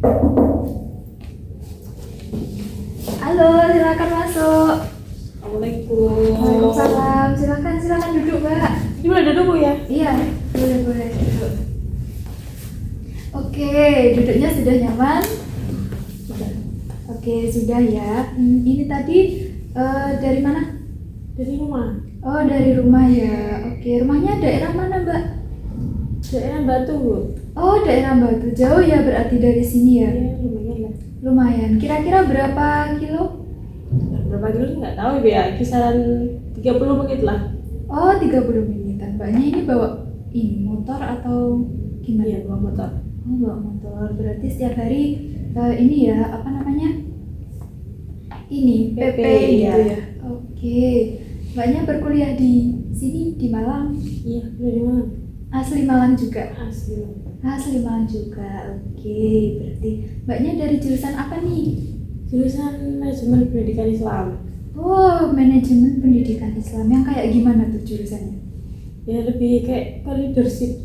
Halo, silakan masuk. Assalamualaikum. Waalaikumsalam. Silakan duduk, Mbak. Ini boleh duduk Bu ya? Iya, boleh duduk. Oke, duduknya sudah nyaman? Sudah. Oke, sudah ya. Ini tadi dari mana? Dari rumah. Oh, dari rumah ya. Oke, rumahnya daerah mana, Mbak? Daerah Batu Bu. Oh, daerah Batu. Jauh ya berarti dari sini ya? Ya lumayan lah. Lumayan. Kira-kira berapa kilo? Berapa kilo sih nggak tahu Bu ya. Kisaran 30 menit lah. Oh, 30 menitan. Mbaknya ini bawa ini motor atau gimana? Iya bawa motor. Oh, bawa motor. Berarti setiap hari ini ya, apa namanya? Ini PP gitu iya. ya. Oke. Mbaknya berkuliah di sini di Malang. Iya dari mana? Asli Malang juga. Asli. Asli Malang juga. Oke, berarti Mbaknya dari jurusan apa nih? Jurusan manajemen pendidikan Islam. Oh, manajemen pendidikan Islam. Yang kayak gimana tuh jurusannya? Ya lebih kayak ke leadership.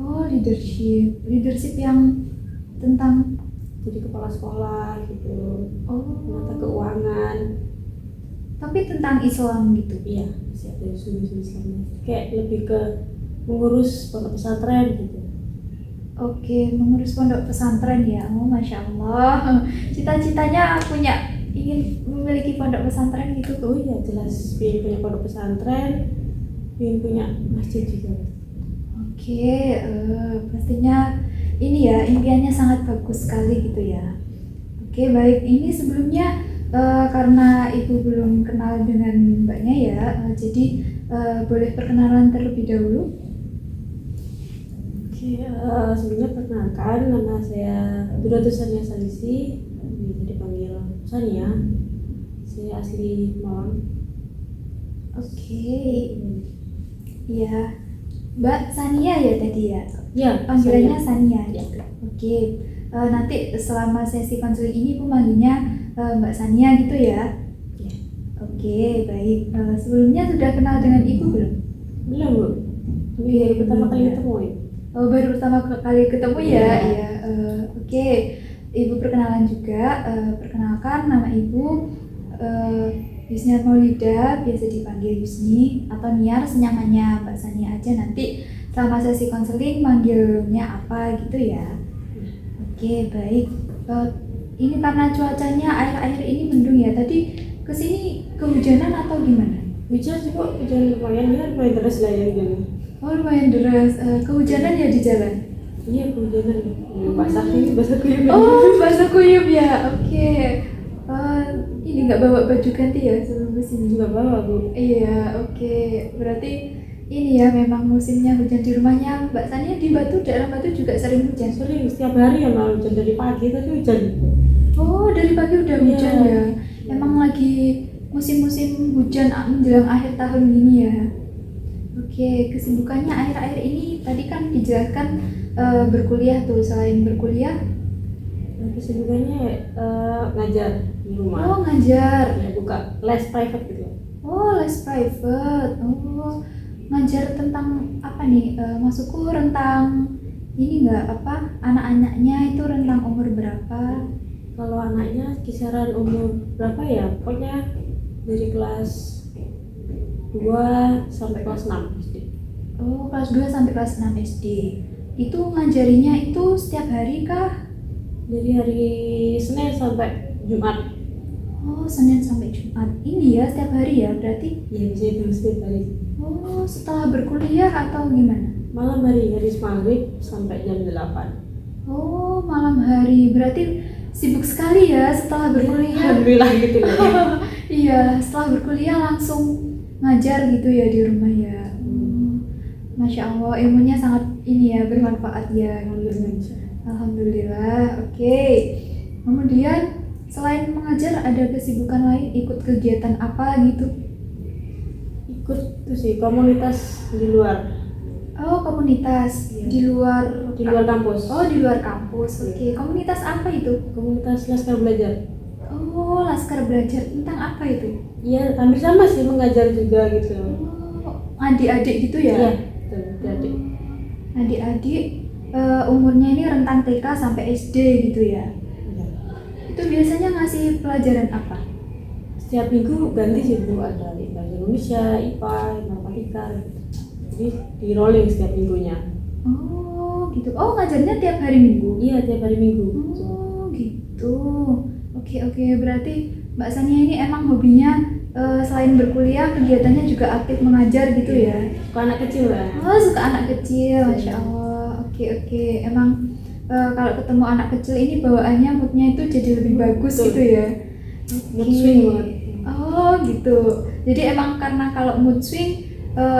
Oh, leadership. Leadership yang tentang Jadi kepala sekolah gitu. Mata oh, keuangan. tapi tentang Islam gitu. Iya siap dari sudut Islamnya. Kayak lebih ke mengurus pondok pesantren gitu. Oke, mengurus pondok pesantren ya. Oh, Masya Allah. Cita-citanya ingin memiliki pondok pesantren gitu. Oh iya jelas pengen punya pondok pesantren, pengen punya masjid juga. Oke, pastinya ini ya impiannya sangat bagus sekali gitu ya. Oke, baik. Ini sebelumnya karena Ibu belum kenal dengan Mbaknya ya, jadi boleh perkenalan terlebih dahulu. Oke, sebelumnya perkenalkan nama saya Duratu Sania Salisi, bisa dipanggil Sania. Saya asli Malang. Oke, iya. Mbak Sania ya tadi ya? Ya, Panggilannya Sania. Ya. Oke, nanti selama sesi konseling ini Ibu manggilnya Mbak Sania gitu ya? Ya. Oke, baik. Sebelumnya sudah kenal dengan Ibu belum? Belum Bu. Ini baru pertama kali ketemu ya. Oh, baru pertama kali ketemu ya? Iya. Iya. Oke, Ibu perkenalan juga. Perkenalkan nama Ibu Yusniar Maulida, biasa dipanggil Yusni atau Niar, senyamannya Mbak Sania aja. Nanti selama sesi konseling manggilnya apa gitu ya. Oke, baik. Ini karena cuacanya akhir-akhir ini mendung ya. Tadi kesini kehujanan atau gimana? Hujan sih Bu, hujan lumayan ya, lumayan deras lah ya hujannya. Oh, lumayan deras. Kehujanan ya di jalan? Iya kehujanan, basah ini basah kuyup. Oh, basah kuyup ya. Oke. Ini nggak bawa baju ganti ya sebelum kesini? Juga bawa Bu. Iya, oke. Berarti ini ya memang musimnya hujan di rumahnya Mbak Sania di Batu, daerah Batu juga sering hujan. Sering setiap hari ya malah hujan dari pagi tadi hujan. Oh, dari pagi udah Iya. hujan ya. Emang lagi musim-musim hujan menjelang akhir tahun ini ya. Oke, kesibukannya akhir-akhir ini tadi kan dijelaskan berkuliah tuh. Selain berkuliah, Kesibukannya ngajar di rumah. oh ngajar. Ya, buka les private gitu. Oh, les private. Oh, ngajar tentang apa nih? Maksudku rentang ini nggak apa? Anak-anaknya itu rentang umur berapa? Kalau anaknya kisaran umur berapa ya? Pokoknya dari kelas 2 sampai kelas 6 SD. Oh, kelas 2 sampai kelas 6 SD. Itu ngajarinya itu setiap hari kah? Dari hari Senin sampai Jumat. Oh, Senin sampai Jumat. Ini ya setiap hari ya berarti? Ya bisa itu setiap hari. Oh, setelah berkuliah atau gimana? Malam hari maghrib sampai jam 8. Oh, malam hari. Berarti sibuk sekali ya setelah berkuliah. Alhamdulillah gitu lah ya. Iya, setelah berkuliah langsung ngajar gitu ya di rumah ya. Masya Allah, ilmunya sangat ini ya bermanfaat ya. Alhamdulillah. Oke. Kemudian selain mengajar ada kesibukan lain, ikut kegiatan apa gitu? Ikut tuh sih komunitas di luar. Oh, komunitas Iya. di luar Kampus. Oh, di luar kampus. Oke. Komunitas apa itu? Komunitas Laskar Belajar. Oh, Laskar Belajar tentang apa itu? Iya, hampir sama sih mengajar juga gitu. Oh, adik-adik gitu ya? Iya, betul, adik. Adik-adik umurnya ini rentang TK sampai SD gitu ya. Ya. Itu biasanya ngasih pelajaran apa? Setiap minggu ganti sih Bu, ada bahasa Indonesia, IPA, matematika. Jadi di rolling setiap minggunya. Oh gitu. Oh ngajarnya tiap hari Minggu? Iya, tiap hari Minggu. Oh gitu. Oke, berarti Mbak Sania ini emang hobinya selain berkuliah kegiatannya juga aktif mengajar gitu ya? Suka anak kecil lah. Oh suka anak kecil, Masya Allah. Oke. Emang kalau ketemu anak kecil ini bawaannya moodnya itu jadi lebih bagus Betul. gitu ya? Mood Oke. swing banget. Oh gitu. Jadi emang karena kalau mood swing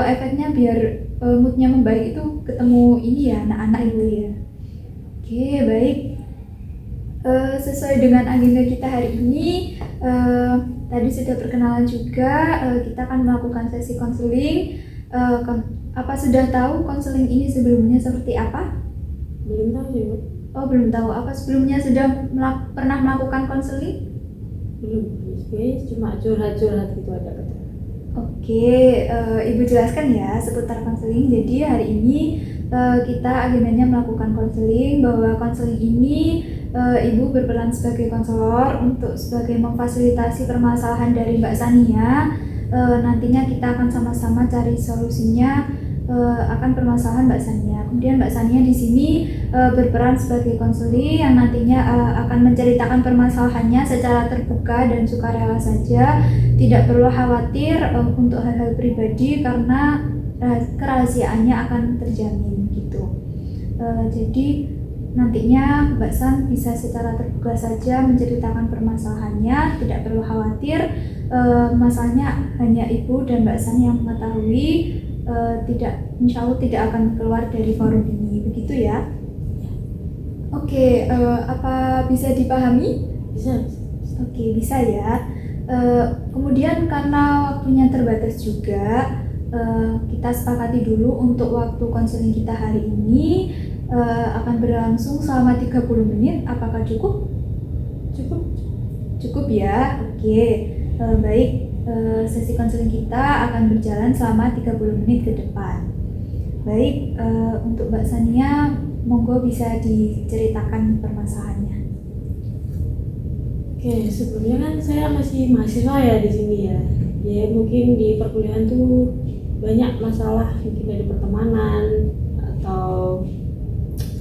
efeknya biar moodnya membaik itu ketemu ini ya anak-anak itu ya. Oke baik. Sesuai dengan agenda kita hari ini, tadi sudah perkenalan juga, kita akan melakukan sesi konseling. Apa sudah tahu konseling ini sebelumnya seperti apa? Belum tahu sih Bu. Oh belum tahu. Apa sebelumnya sudah pernah melakukan konseling? Belum. Kayaknya cuma curhat-curhat gitu ada kata. Oke, Ibu jelaskan ya seputar konseling. Jadi hari ini kita agendanya melakukan konseling, bahwa konseling ini Ibu berperan sebagai konselor untuk sebagai memfasilitasi permasalahan dari Mbak Sania. Nantinya kita akan sama-sama cari solusinya akan permasalahan Mbak Sania. Kemudian Mbak Sania di sini berperan sebagai konselor yang nantinya akan menceritakan permasalahannya secara terbuka dan sukarela saja. Tidak perlu khawatir untuk hal-hal pribadi karena kerahasiaannya akan terjamin gitu. Jadi nantinya Mbak San bisa secara terbuka saja menceritakan permasalahannya, tidak perlu khawatir. Masalahnya hanya Ibu dan Mbak San yang mengetahui. Insya Allah tidak akan keluar dari forum ini, begitu ya? Oke, apa bisa dipahami? Bisa. Oke, bisa ya. Kemudian karena waktunya terbatas juga, kita sepakati dulu untuk waktu konseling kita hari ini akan berlangsung selama 30 menit. Apakah cukup? Cukup ya. Oke. Baik, sesi konseling kita akan berjalan selama 30 menit ke depan. Baik, untuk Mbak Sania, monggo bisa diceritakan permasalahannya. Oke, sebelumnya kan saya masih mahasiswa ya di sini ya. Ya mungkin di perkuliahan tuh banyak masalah, mungkin dari pertemanan atau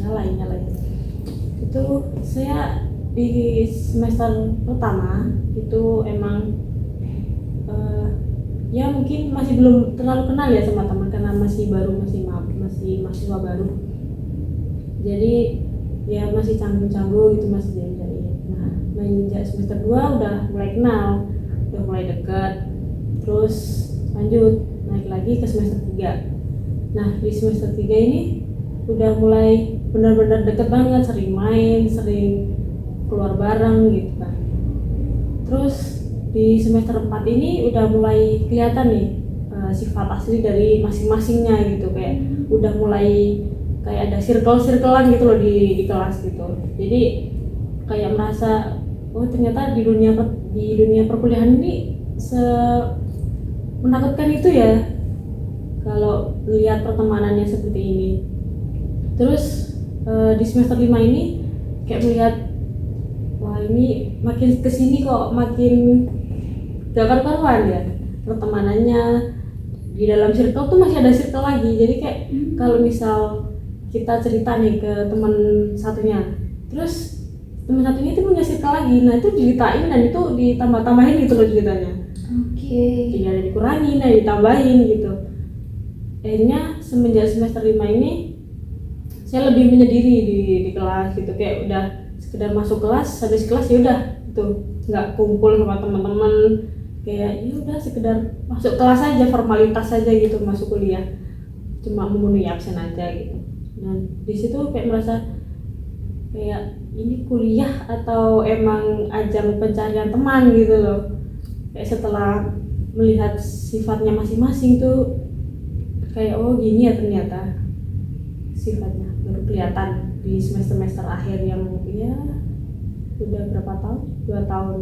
lainnya. Itu saya di semester pertama itu emang ya mungkin masih belum terlalu kenal ya sama teman karena masih mahasiswa baru. Jadi ya masih canggung-canggung gitu, masih jadi. Nah, menginjak semester 2 udah mulai kenal, udah mulai dekat. Terus lanjut naik lagi ke semester 3. Nah, di semester 3 ini udah mulai benar-benar deket banget, sering main, sering keluar bareng gitu kan. Terus di semester 4 ini udah mulai kelihatan nih sifat asli dari masing-masingnya gitu, kayak udah mulai kayak ada circle-circlean gitu loh di kelas gitu. Jadi kayak merasa oh ternyata di dunia perkuliahan ini menakutkan itu ya kalau lihat pertemanannya seperti ini. Terus di semester 5 ini kayak melihat wah ini makin kesini kok makin gak karuan ya pertemanannya. Di dalam circle tuh masih ada circle lagi, jadi kayak kalau misal kita cerita nih ke teman satunya, terus teman satunya itu punya circle lagi, nah itu diceritain dan itu ditambah-tambahin gitu loh ceritanya. Oke. Jadi ada dikurangin, ada ditambahin gitu. Akhirnya semenjak semester 5 ini saya lebih menyendiri di kelas gitu, kayak udah sekedar masuk kelas, habis kelas ya udah gitu, nggak kumpul sama teman-teman, kayak ya udah sekedar masuk kelas aja, formalitas aja gitu, masuk kuliah cuma memenuhi absen aja gitu. Nah di situ kayak merasa kayak ini kuliah atau emang ajang pencarian teman gitu loh. Kayak setelah melihat sifatnya masing-masing tuh kayak oh gini ya ternyata sifatnya, baru kelihatan di semester akhir yang ya udah berapa tahun, 2 tahun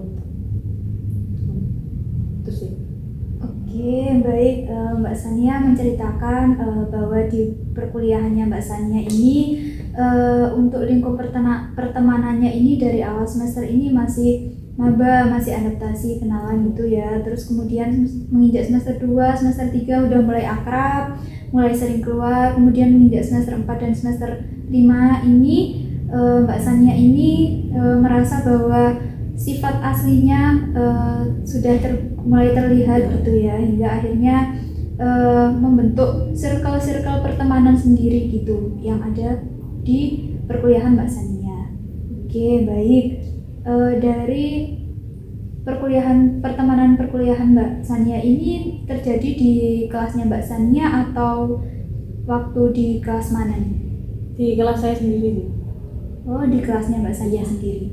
itu sih. Oke, baik. Mbak Sania menceritakan bahwa di perkuliahannya Mbak Sania ini untuk lingkup pertemanannya ini dari awal semester ini masih maba, masih adaptasi, kenalan gitu ya. Terus kemudian menginjak semester 2, semester 3 udah mulai akrab, mulai sering keluar. Kemudian menginjak semester 4 dan semester 5 ini Mbak Sania ini merasa bahwa sifat aslinya sudah mulai terlihat gitu ya, hingga akhirnya membentuk circle-circle pertemanan sendiri gitu yang ada di perkuliahan Mbak Sania. Oke, baik. Dari pertemanan perkuliahan Mbak Sania ini terjadi di kelasnya Mbak Sania atau waktu di kelas mana nih? Di kelas saya sendiri. Oh, di kelasnya Mbak Sania sendiri.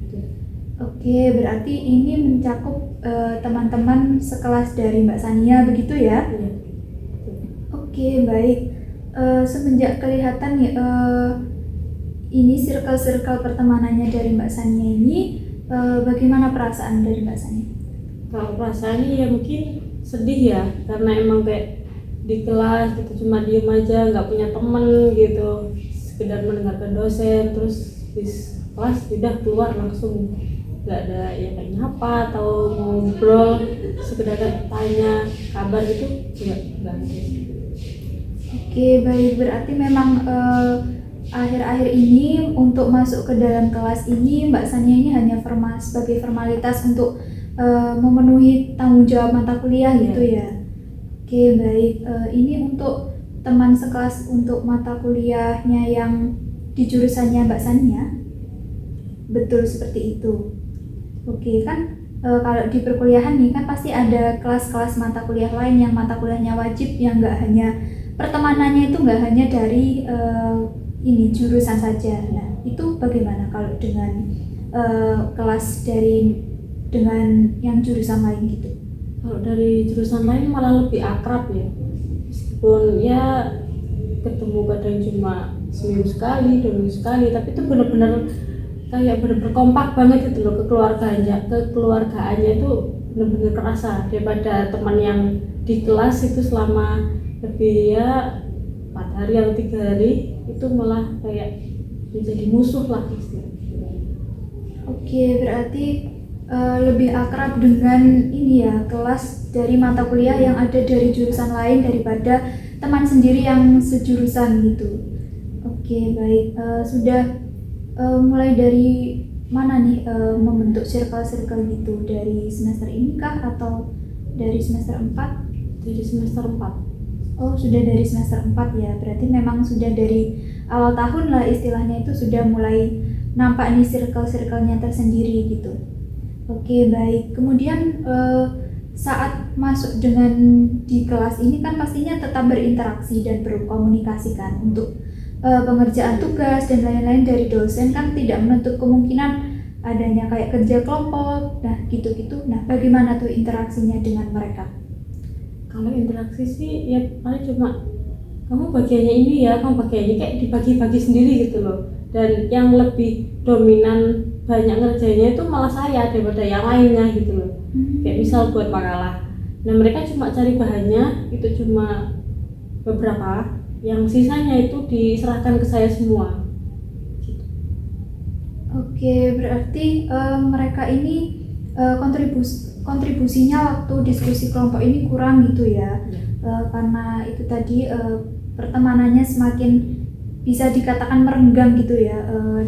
Oke, berarti ini mencakup teman-teman sekelas dari Mbak Sania begitu ya? Iya. Oke, baik. Semenjak kelihatan ya, ini circle-circle pertemanannya dari Mbak Sania ini, bagaimana perasaan dari Mbak Sania? Kalau perasaannya ya mungkin sedih ya, karena emang kayak di kelas gitu cuma diem aja, nggak punya temen gitu, sekedar mendengarkan dosen, terus di kelas udah keluar langsung, nggak ada ya kayak nyapa atau ngobrol, sekedar tanya kabar gitu, nggak ada. Oke, baik. Berarti memang akhir-akhir ini untuk masuk ke dalam kelas ini Mbak Sania ini hanya sebagai formalitas untuk memenuhi tanggung jawab mata kuliah gitu ya. Oke, baik. Ini untuk teman sekelas untuk mata kuliahnya yang di jurusannya Mbak Sania, betul seperti itu. Oke, kan kalau di perkuliahan nih kan pasti ada kelas-kelas mata kuliah lain yang mata kuliahnya wajib, yang nggak hanya pertemanannya itu nggak hanya dari ini jurusan saja. Nah, itu bagaimana kalau dengan kelas dengan yang jurusan lain gitu? Kalau dari jurusan lain malah lebih akrab ya, meskipun ya ketemu kadang cuma seminggu sekali, 2 minggu sekali, tapi itu benar-benar kayak benar-benar kompak banget gitu loh, kekeluargaannya itu benar-benar kerasa daripada teman yang di kelas itu selama lebih ya 4 hari atau 3 hari itu malah kayak menjadi musuh lah istilahnya. Oke, berarti lebih akrab dengan ini ya, kelas dari mata kuliah yang ada dari jurusan lain daripada teman sendiri yang sejurusan gitu. Oke, baik. Sudah mulai dari mana nih membentuk circle-circle gitu, dari semester ini kah atau dari semester 4? Dari semester 4. Oh, sudah dari semester 4 ya. Berarti memang sudah dari awal tahun lah istilahnya, itu sudah mulai nampak nih circle-circle-nya tersendiri gitu. Oke, baik. Kemudian saat masuk di kelas ini kan pastinya tetap berinteraksi dan berkomunikasi kan, untuk pengerjaan tugas dan lain-lain dari dosen kan tidak menutup kemungkinan adanya kayak kerja kelompok, nah gitu-gitu. Nah, bagaimana tuh interaksinya dengan mereka? Kalau interaksi sih ya paling cuma kamu bagiannya ini ya, kamu bagiannya kayak dibagi-bagi sendiri gitu loh. Dan yang lebih dominan banyak ngerjainnya itu malah saya daripada yang lainnya gitu loh. Kayak misal buat makalah, nah mereka cuma cari bahannya itu cuma beberapa, yang sisanya itu diserahkan ke saya semua gitu. Oke, berarti mereka ini kontribusinya waktu diskusi kelompok ini kurang gitu ya. Karena itu tadi pertemanannya semakin bisa dikatakan merenggang gitu ya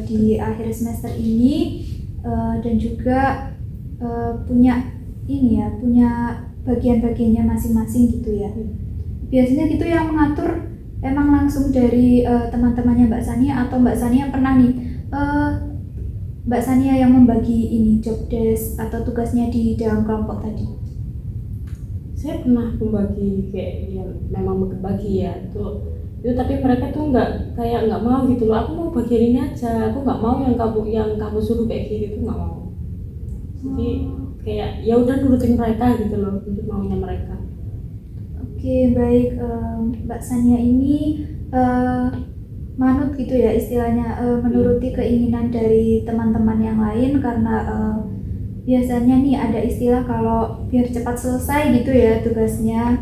di akhir semester ini, dan juga punya bagian-bagiannya masing-masing gitu ya. Biasanya gitu yang mengatur emang langsung dari teman-temannya Mbak Sania, atau Mbak Sania pernah nih Mbak Sania yang membagi ini job desk atau tugasnya di dalam kelompok tadi? Saya pernah membagi kayak yang memang berbagi ya itu, tapi mereka tuh nggak mau gitu loh. Aku mau bagian ini aja, aku nggak mau yang kamu suruh kayak gitu, nggak mau. Jadi kayak ya udah nurutin mereka gitu loh, untuk maunya mereka. Oke, baik. Mbak Sania ini manut gitu ya istilahnya, menuruti keinginan dari teman-teman yang lain, karena biasanya nih ada istilah kalau biar cepat selesai gitu ya tugasnya,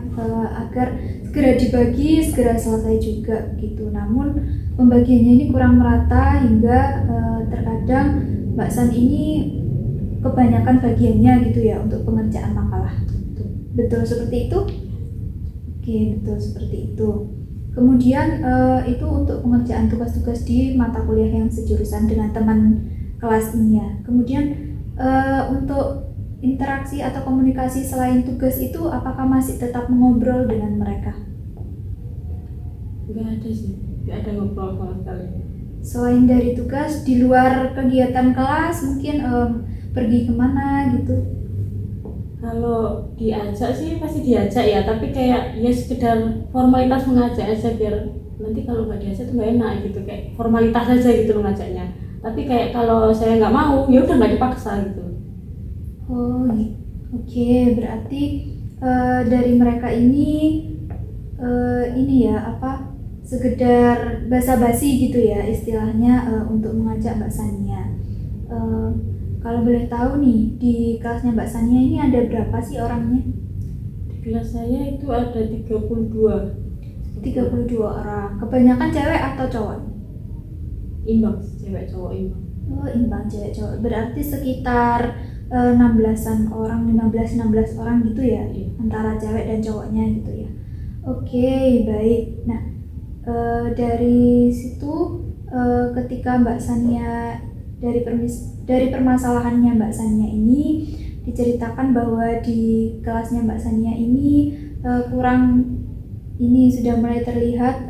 agar segera dibagi, segera selesai juga gitu. Namun pembagiannya ini kurang merata hingga terkadang Mbak San ini kebanyakan bagiannya gitu ya untuk pengerjaan makalah. Betul seperti itu? Oke, betul seperti itu. Kemudian itu untuk pengerjaan tugas-tugas di mata kuliah yang sejurusan dengan teman kelas ini ya. Kemudian untuk interaksi atau komunikasi selain tugas itu apakah masih tetap mengobrol dengan mereka? Nggak ada sih, nggak ada ngobrol sama sekali. Selain dari tugas, di luar kegiatan kelas mungkin pergi kemana gitu? Kalau diajak sih pasti diajak ya, tapi kayak ya sekedar formalitas mengajak aja, biar nanti kalau nggak diajak tuh nggak enak gitu, kayak formalitas aja gitu loh ngajaknya. Tapi kayak kalau saya nggak mau ya udah nggak dipaksa gitu. Oh, gitu. Oke, berarti dari mereka ini ya apa sekedar basa-basi gitu ya istilahnya untuk mengajak Mbak Sania. Kalau boleh tahu nih di kelasnya Mbak Sania ini ada berapa sih orangnya? Di kelas saya itu ada 32 orang. Kebanyakan cewek atau cowok? imbang, cewek cowok imbang. Oh, imbang cewek cowok. Berarti sekitar 16-an orang, 15-16 orang gitu ya, Iya. antara cewek dan cowoknya gitu ya. Oke, baik. Nah, dari situ ketika Mbak Sania dari permasalahannya Mbak Sania ini diceritakan bahwa di kelasnya Mbak Sania ini kurang ini sudah mulai terlihat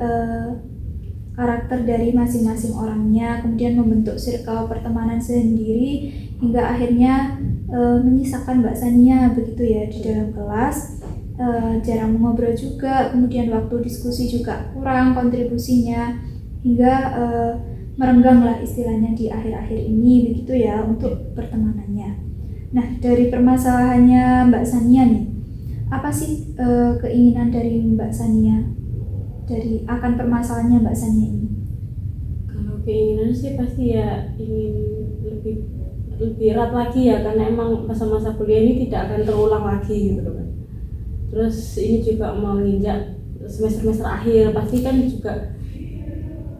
karakter dari masing-masing orangnya, kemudian membentuk circle pertemanan sendiri hingga akhirnya menyisakan Mbak Sania begitu ya di dalam kelas. Jarang mengobrol juga, kemudian waktu diskusi juga kurang kontribusinya hingga merenggang lah istilahnya di akhir-akhir ini begitu ya untuk pertemanannya. Nah, dari permasalahannya Mbak Sania nih, apa sih keinginan dari Mbak Sania dari akan permasalahannya Mbak Sania ini? Kalau keinginan sih pasti ya ingin lebih erat lagi ya, karena emang masa-masa kuliah ini tidak akan terulang lagi gitu loh kan. Terus ini juga mau nginjak semester akhir, pasti kan juga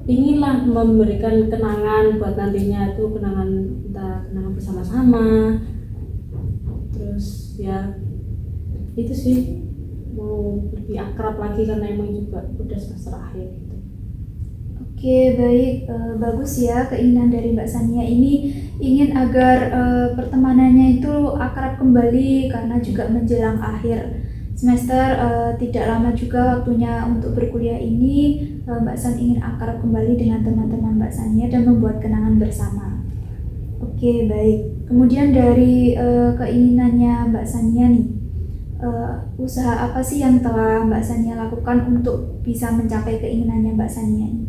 inginlah memberikan kenangan buat nantinya, itu kenangan entah kenangan bersama-sama. Terus ya itu sih, mau lebih akrab lagi karena emang juga udah semester akhir gitu. Oke, baik, bagus ya keinginan dari Mbak Sania ini ingin agar pertemanannya itu akrab kembali karena juga menjelang akhir semester, tidak lama juga waktunya untuk berkuliah ini. Mbak San ingin akrab kembali dengan teman-teman Mbak Sania dan membuat kenangan bersama. Oke, baik. Kemudian dari keinginannya Mbak Sania nih, usaha apa sih yang telah Mbak Sania lakukan untuk bisa mencapai keinginannya Mbak Sania ini?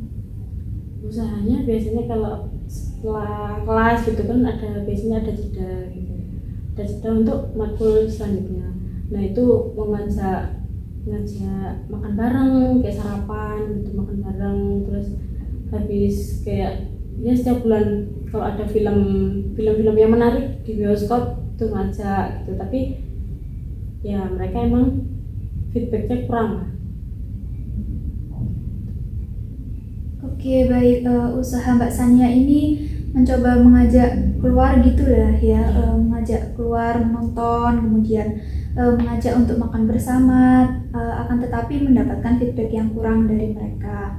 Usahanya biasanya kalau setelah kelas gitu kan biasanya ada jeda gitu, ada jeda untuk matkul selanjutnya. Nah itu mau ngajak makan bareng, kayak sarapan gitu, makan bareng. Terus habis kayak ya setiap bulan kalau ada film-film yang menarik di bioskop tuh ngajak gitu. Tapi ya mereka emang feedbacknya kurang lah. Oke, baik. Usaha Mbak Sania ini mencoba mengajak keluar gitu lah ya, mengajak keluar menonton, kemudian mengajak untuk makan bersama, akan tetapi mendapatkan feedback yang kurang dari mereka.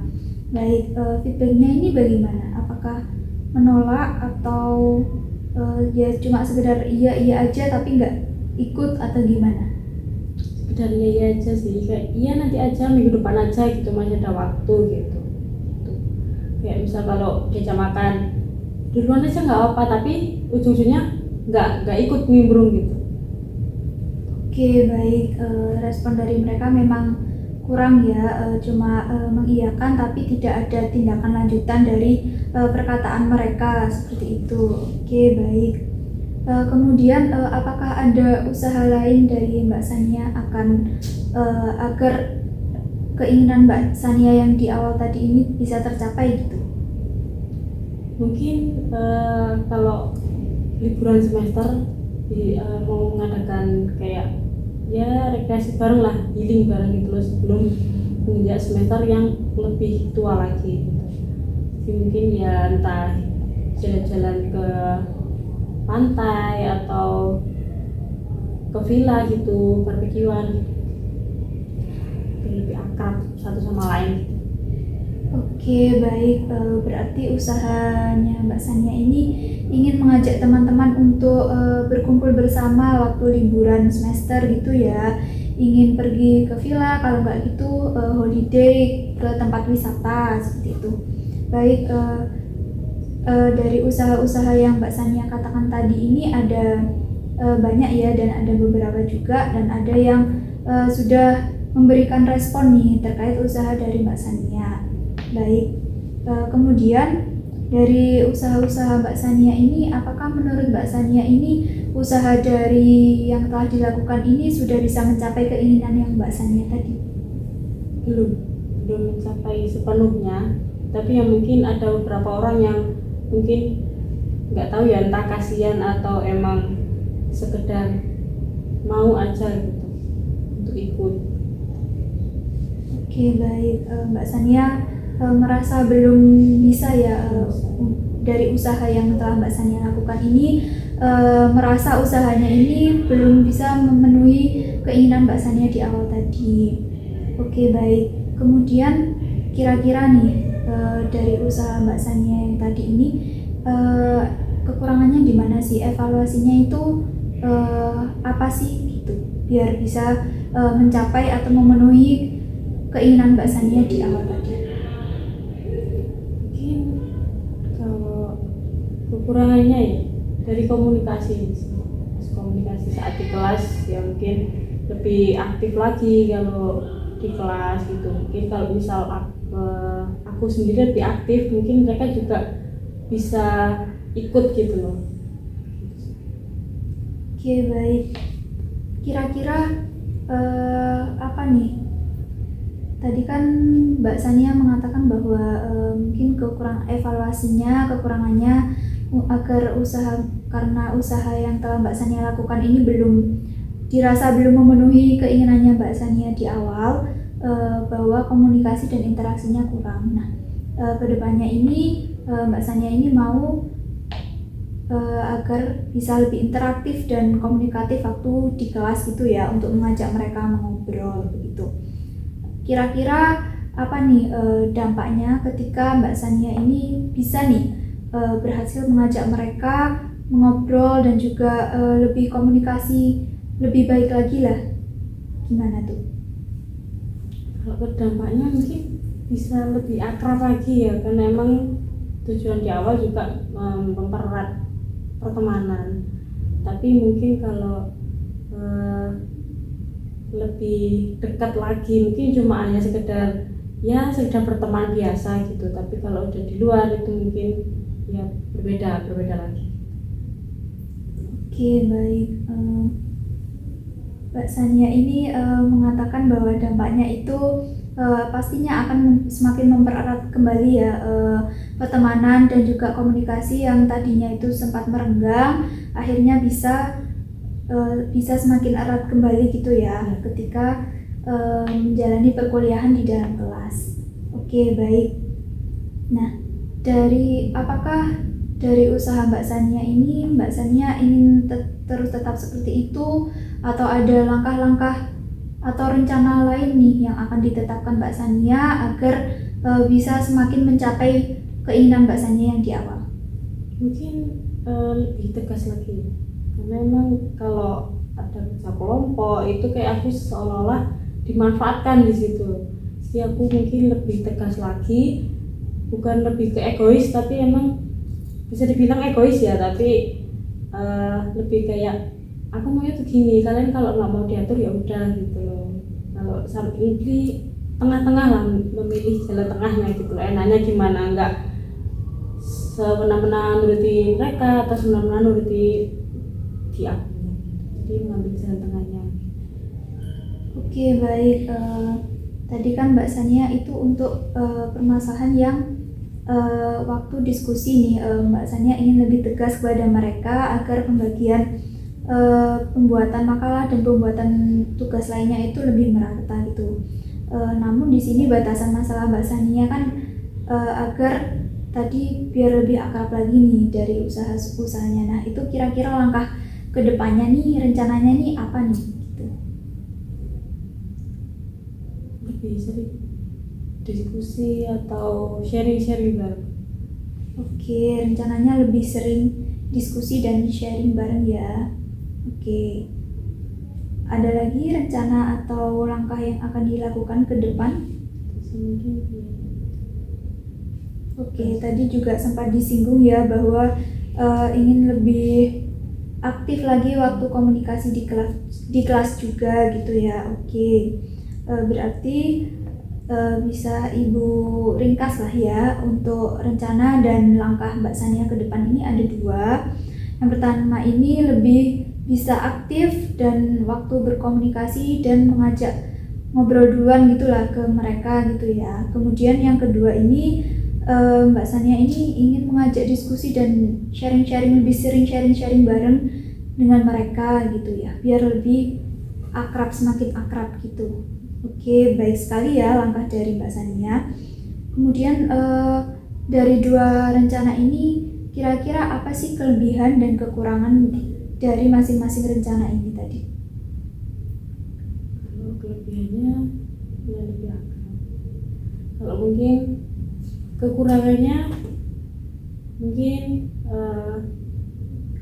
Baik, feedbacknya ini bagaimana? Apakah menolak atau ya cuma sekedar iya aja tapi nggak ikut atau gimana? Sekedar iya aja sih, kayak iya nanti aja, minggu depan aja gitu, masih ada waktu gitu. Kayak misal kalau diajak makan duluan aja nggak apa, tapi ujung-ujungnya nggak ikut nimbrung gitu. Oke, baik. Respon dari mereka memang kurang ya, cuma mengiyakan tapi tidak ada tindakan lanjutan dari perkataan mereka seperti itu. Oke, baik. Kemudian apakah ada usaha lain dari Mbak Sania agar keinginan Mbak Sania yang di awal tadi ini bisa tercapai gitu? Mungkin kalau liburan semester mau mengadakan kayak ya rekreasi bareng lah, healing bareng gitu loh, sebelum menginjak semester yang lebih tua lagi gitu. Jadi mungkin ya entah jalan-jalan ke pantai atau ke villa gitu, barbekyuan gitu. Biar lebih akrab satu sama lain gitu. Oke, baik. Berarti usahanya Mbak Sania ini ingin mengajak teman-teman untuk berkumpul bersama waktu liburan semester gitu ya. Ingin pergi ke villa, kalau nggak gitu holiday ke tempat wisata seperti itu. Baik, dari usaha-usaha yang Mbak Sania katakan tadi ini ada banyak ya, dan ada beberapa juga, dan ada yang sudah memberikan respon nih terkait usaha dari Mbak Sania. Baik, kemudian dari usaha-usaha Mbak Sania ini, apakah menurut Mbak Sania ini usaha dari yang telah dilakukan ini sudah bisa mencapai keinginan yang Mbak Sania tadi? Belum mencapai sepenuhnya, tapi yang mungkin ada beberapa orang yang mungkin nggak tahu ya, entah kasihan atau emang sekedar mau aja gitu untuk ikut. Oke, baik. Mbak Sania merasa belum bisa ya dari usaha yang telah Mbak Sania lakukan ini, merasa usahanya ini belum bisa memenuhi keinginan Mbak Sania di awal tadi. Oke, baik. Kemudian kira-kira nih dari usaha Mbak Sania yang tadi ini, kekurangannya di mana sih? Evaluasinya itu apa sih gitu, biar bisa mencapai atau memenuhi keinginan Mbak Sania di awal tadi? Mungkin kalau kekurangannya ya dari komunikasi saat di kelas ya, mungkin lebih aktif lagi kalau di kelas gitu. Mungkin kalau misal aku sendiri lebih aktif, mungkin mereka juga bisa ikut gitu loh. Oke, baik. Kira-kira apa nih? Tadi kan Mbak Sania mengatakan bahwa mungkin kekurangannya agar karena usaha yang telah Mbak Sania lakukan ini dirasa belum memenuhi keinginannya Mbak Sania di awal, bahwa komunikasi dan interaksinya kurang. Nah, kedepannya ini Mbak Sania ini mau agar bisa lebih interaktif dan komunikatif waktu di kelas gitu ya, untuk mengajak mereka mengobrol begitu. Kira-kira apa nih dampaknya ketika Mbak Sania ini bisa nih berhasil mengajak mereka mengobrol dan juga lebih komunikasi lebih baik lagi lah, gimana tuh? Kalau dampaknya mungkin bisa lebih akrab lagi ya, karena emang tujuan di awal juga mempererat pertemanan. Tapi mungkin kalau lebih dekat lagi, mungkin cuma hanya sekedar berteman biasa gitu. Tapi kalau udah di luar itu mungkin ya berbeda lagi. Oke, baik. Mbak Sania ini mengatakan bahwa dampaknya itu pastinya akan semakin mempererat kembali ya pertemanan dan juga komunikasi yang tadinya itu sempat merenggang, akhirnya bisa semakin erat kembali gitu ya ketika menjalani perkuliahan di dalam kelas. Oke, baik. Nah, apakah dari usaha Mbak Sania ini, Mbak Sania ingin terus tetap seperti itu, atau ada langkah-langkah atau rencana lain nih yang akan ditetapkan Mbak Sania agar bisa semakin mencapai keinginan Mbak Sania yang di awal? Mungkin lebih tegas lagi, karena memang kalau ada kerja kelompok itu kayak aku seolah-olah dimanfaatkan di situ. Jadi aku mungkin lebih tegas lagi, bukan lebih ke egois, tapi emang bisa dibilang egois ya, tapi lebih kayak aku maunya tuh gini, kalian kalau nggak mau diatur ya udah gitu loh. Kalau sampai ini tengah-tengah lah, memilih jalan tengahnya gitu loh. Enaknya gimana, nggak semena-mena nuruti mereka atau semena-mena nuruti di aku. Jadi mengambil jalan tengahnya. Oke, baik. Tadi kan Mbak Sania itu untuk permasalahan yang waktu diskusi nih, Mbak Sania ingin lebih tegas kepada mereka agar pembagian pembuatan makalah dan pembuatan tugas lainnya itu lebih merata gitu. Namun di sini batasan masalah Mbak Sania kan agar tadi biar lebih akrab lagi nih dari usahanya. Nah itu kira-kira langkah kedepannya nih, rencananya nih apa nih? Gitu. Lebih sering diskusi atau sharing-sharing bareng. Oke, rencananya lebih sering diskusi dan sharing bareng ya. Oke. Ada lagi rencana atau langkah yang akan dilakukan ke depan? Mungkin Oke, tadi juga sempat disinggung ya bahwa ingin lebih aktif lagi waktu komunikasi di kelas juga gitu ya. Oke. Berarti bisa Ibu ringkas lah ya untuk rencana dan langkah Mbak Sania ke depan ini ada 2. Yang pertama ini lebih bisa aktif dan waktu berkomunikasi dan mengajak ngobrol duluan gitulah ke mereka gitu ya. Kemudian yang kedua ini Mbak Sania ini ingin mengajak diskusi dan sharing-sharing, lebih sering sharing-sharing bareng dengan mereka gitu ya, biar lebih akrab, semakin akrab gitu. Oke, baik sekali ya langkah dari Mbak Sania. Kemudian dari 2 rencana ini kira-kira apa sih kelebihan dan kekurangan dari masing-masing rencana ini tadi? kalau kelebihannya ya lebih akrab. Kalau mungkin kekurangannya mungkin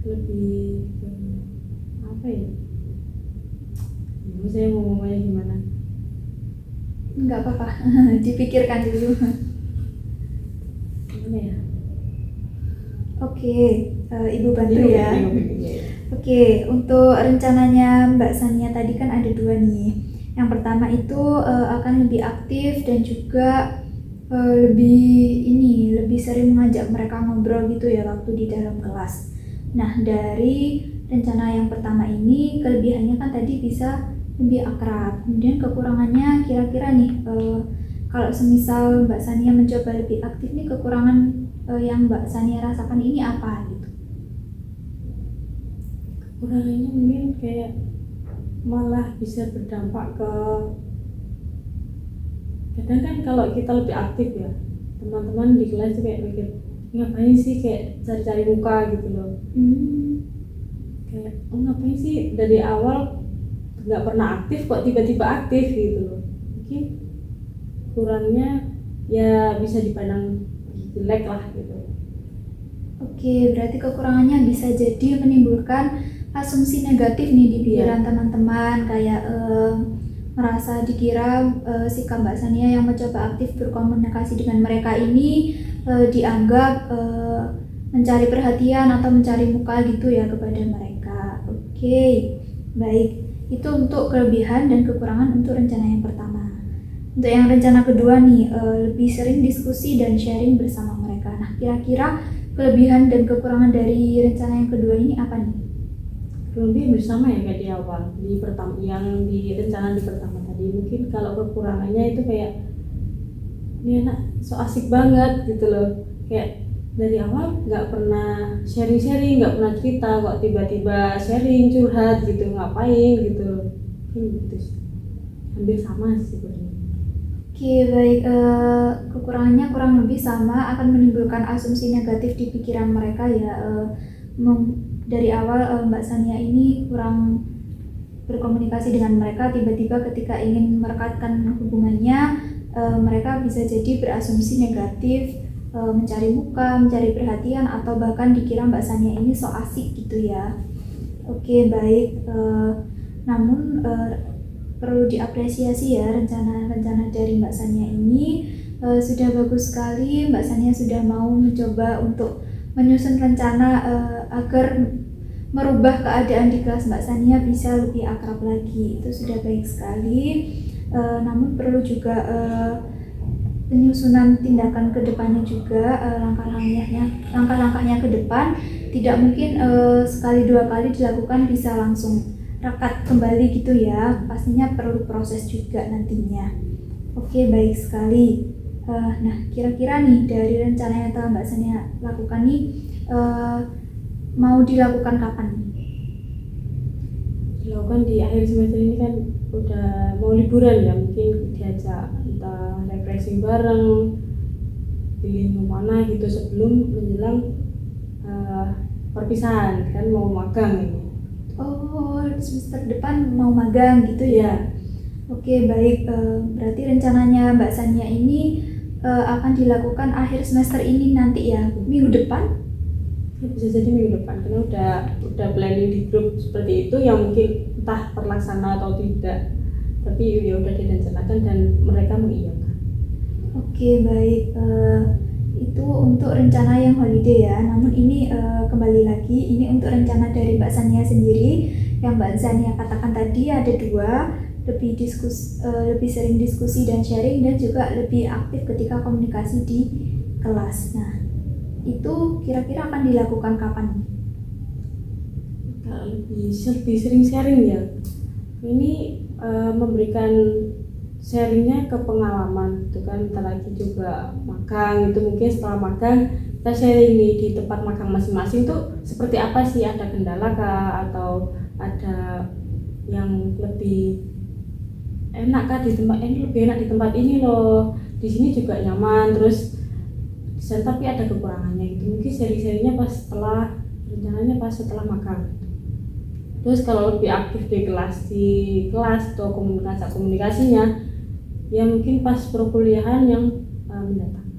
lebih apa ya? Saya mau ngomongnya gimana? Enggak apa-apa, dipikirkan dulu. Gimana ya? Oke, Ibu bantu ya. Iya. Oke, untuk rencananya Mbak Sania tadi kan ada 2 nih. Yang pertama itu akan lebih aktif dan juga lebih sering mengajak mereka ngobrol gitu ya waktu di dalam kelas. Nah, dari rencana yang pertama ini kelebihannya kan tadi bisa lebih akrab. Kemudian kekurangannya kira-kira nih kalau semisal Mbak Sania mencoba lebih aktif nih, kekurangan yang Mbak Sania rasakan ini apa gitu? Kekurangannya mungkin kayak malah bisa berdampak ke, kadang kan kalau kita lebih aktif ya, teman-teman di kelas tuh kayak mikir ngapain sih, kayak cari-cari muka gitu loh. Kayak ngapain sih dari awal nggak pernah aktif kok tiba-tiba aktif gitu loh. Mungkin kurangnya ya bisa dipandang jelek lah gitu. Oke, berarti kekurangannya bisa jadi menimbulkan asumsi negatif nih di pikiran teman-teman, kayak merasa dikira sikap Mbak Sania yang mencoba aktif berkomunikasi dengan mereka ini dianggap mencari perhatian atau mencari muka gitu ya kepada mereka. Oke, baik. Itu untuk kelebihan dan kekurangan untuk rencana yang pertama. Untuk yang rencana kedua nih, lebih sering diskusi dan sharing bersama mereka. Nah, kira-kira kelebihan dan kekurangan dari rencana yang kedua ini apa nih? Lebih bersama ya kayak di awal, di pertama yang di rencana di pertama tadi. Mungkin kalau kekurangannya itu kayak ini anak so asik banget gitu loh, kayak dari awal nggak pernah sharing-sharing, nggak pernah cerita, kok tiba-tiba sharing, curhat gitu, ngapain gitu loh. Gitu sih, hampir sama sih sebenarnya. Oke, baik. Kekurangannya kurang lebih sama, akan menimbulkan asumsi negatif di pikiran mereka ya. Dari awal Mbak Sania ini kurang berkomunikasi dengan mereka, tiba-tiba ketika ingin merekatkan hubungannya, mereka bisa jadi berasumsi negatif, mencari muka, mencari perhatian, atau bahkan dikira Mbak Sania ini so asik gitu ya. Oke, baik. Namun perlu diapresiasi ya rencana-rencana dari Mbak Sania ini. Sudah bagus sekali Mbak Sania sudah mau mencoba untuk menyusun rencana agar merubah keadaan di kelas Mbak Sania bisa lebih akrab lagi. Itu sudah baik sekali. Namun perlu juga penyusunan tindakan ke depannya juga, langkah-langkahnya ke depan. Tidak mungkin sekali 2 kali dilakukan bisa langsung rekat kembali gitu ya, pastinya perlu proses juga nantinya. Oke, baik sekali. Nah, kira-kira nih dari rencana yang telah Mbak Sania lakukan nih, mau dilakukan kapan nih? Dilakukan di akhir semester ini kan udah mau liburan ya, mungkin diajak entah refreshing bareng pilih mau mana gitu sebelum menjelang perpisahan kan mau magang ini. Oh, semester depan mau magang gitu ya? Oke, baik. Berarti rencananya Mbak Sania ini akan dilakukan akhir semester ini nanti ya, minggu depan? Bisa jadi minggu depan karena udah planning di grup seperti itu yang mungkin entah terlaksana atau tidak, tapi ya udah direncanakan dan mereka mengiyakan. Oke, baik. Itu untuk rencana yang holiday ya. Namun ini kembali lagi, ini untuk rencana dari Mbak Sania sendiri. Yang Mbak Sania katakan tadi ada dua, lebih sering diskusi dan sharing, dan juga lebih aktif ketika komunikasi di kelas. Nah, itu kira-kira akan dilakukan kapan? Kalau lebih sering sharing ya, ini memberikan sharingnya ke pengalaman itu kan, ntar lagi juga magang itu mungkin setelah magang kita sharing nih di tempat magang masing-masing tuh seperti apa sih, ada kendala kah atau ada yang lebih enak kah di tempat ini, lebih enak di tempat ini loh, di sini juga nyaman, terus tapi ada kekurangannya gitu, mungkin sharing-sharingnya pas setelah rencananya pas setelah magang. Terus kalau lebih aktif di kelas atau komunikasinya ya mungkin pas perkuliahan yang mendatang.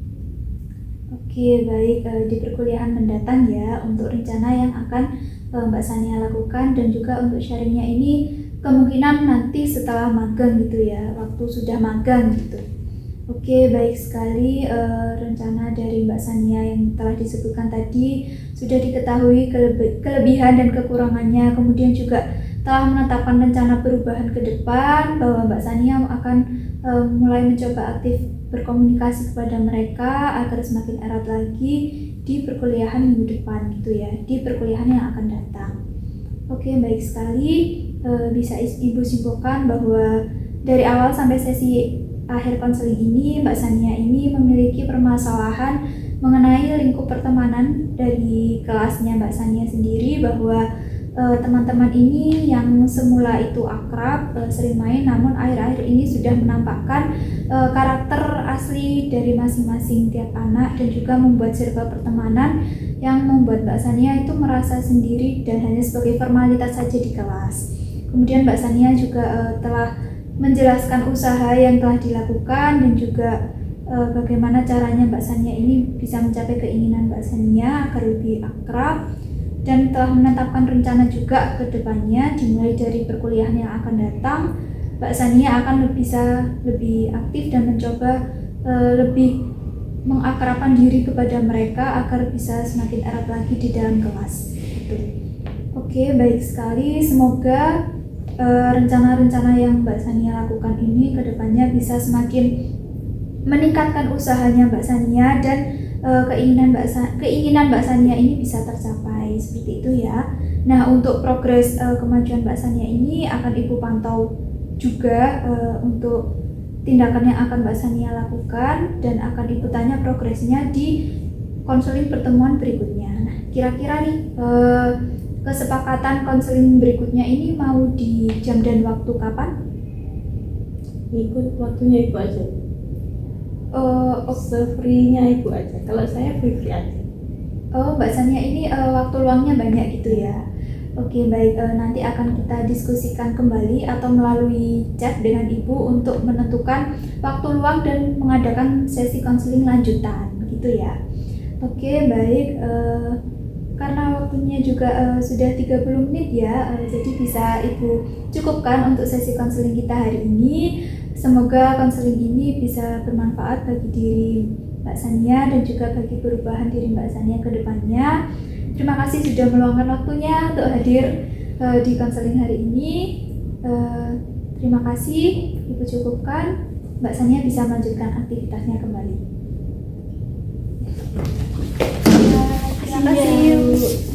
Oke, baik. Di perkuliahan mendatang ya, untuk rencana yang akan Mbak Sania lakukan, dan juga untuk sharingnya ini kemungkinan nanti setelah magang gitu ya, waktu sudah magang gitu. Oke, baik sekali. Rencana dari Mbak Sania yang telah disebutkan tadi sudah diketahui kelebihan dan kekurangannya, kemudian juga telah menetapkan rencana perubahan ke depan, bahwa Mbak Sania akan mulai mencoba aktif berkomunikasi kepada mereka agar semakin erat lagi di perkuliahan minggu depan gitu ya, di perkuliahan yang akan datang. Oke, baik sekali. Bisa Ibu simpulkan bahwa dari awal sampai sesi akhir konseling ini, Mbak Sania ini memiliki permasalahan mengenai lingkup pertemanan dari kelasnya Mbak Sania sendiri, bahwa teman-teman ini yang semula itu akrab, sering main, namun akhir-akhir ini sudah menampakkan karakter asli dari masing-masing tiap anak, dan juga membuat circle pertemanan yang membuat Mbak Sania itu merasa sendiri dan hanya sebagai formalitas saja di kelas. Kemudian Mbak Sania juga telah menjelaskan usaha yang telah dilakukan, dan juga bagaimana caranya Mbak Sania ini bisa mencapai keinginan Mbak Sania agar lebih akrab, dan telah menetapkan rencana juga ke depannya, dimulai dari perkuliahan yang akan datang. Mbak Sania akan lebih aktif dan mencoba lebih mengakrabkan diri kepada mereka agar bisa semakin erat lagi di dalam kelas. Gitu. Oke, baik sekali. Semoga rencana-rencana yang Mbak Sania lakukan ini ke depannya bisa semakin meningkatkan usahanya Mbak Sania, dan keinginan Mbak Sania ini bisa tercapai, seperti itu ya. Nah, untuk progres kemajuan Mbak Sania ini akan Ibu pantau juga untuk tindakan yang akan Mbak Sania lakukan, dan akan Ibu tanya progresnya di konseling pertemuan berikutnya. Nah, kira-kira nih kesepakatan konseling berikutnya ini mau di jam dan waktu kapan? Ikut waktunya Ibu aja. Free-nya Ibu aja. Kalau saya free aja. Oh, Mbak Sania ini waktu luangnya banyak gitu ya. Oke, baik. Nanti akan kita diskusikan kembali atau melalui chat dengan Ibu untuk menentukan waktu luang dan mengadakan sesi konseling lanjutan gitu ya. Oke, baik. Karena waktunya juga sudah 30 menit ya, jadi bisa Ibu cukupkan untuk sesi konseling kita hari ini. Semoga konseling ini bisa bermanfaat bagi diri Mbak Sania dan juga bagi perubahan diri Mbak Sania ke depannya. Terima kasih sudah meluangkan waktunya untuk hadir di konseling hari ini. Terima kasih, Ibu cukupkan. Mbak Sania bisa melanjutkan aktivitasnya kembali. Terima kasih.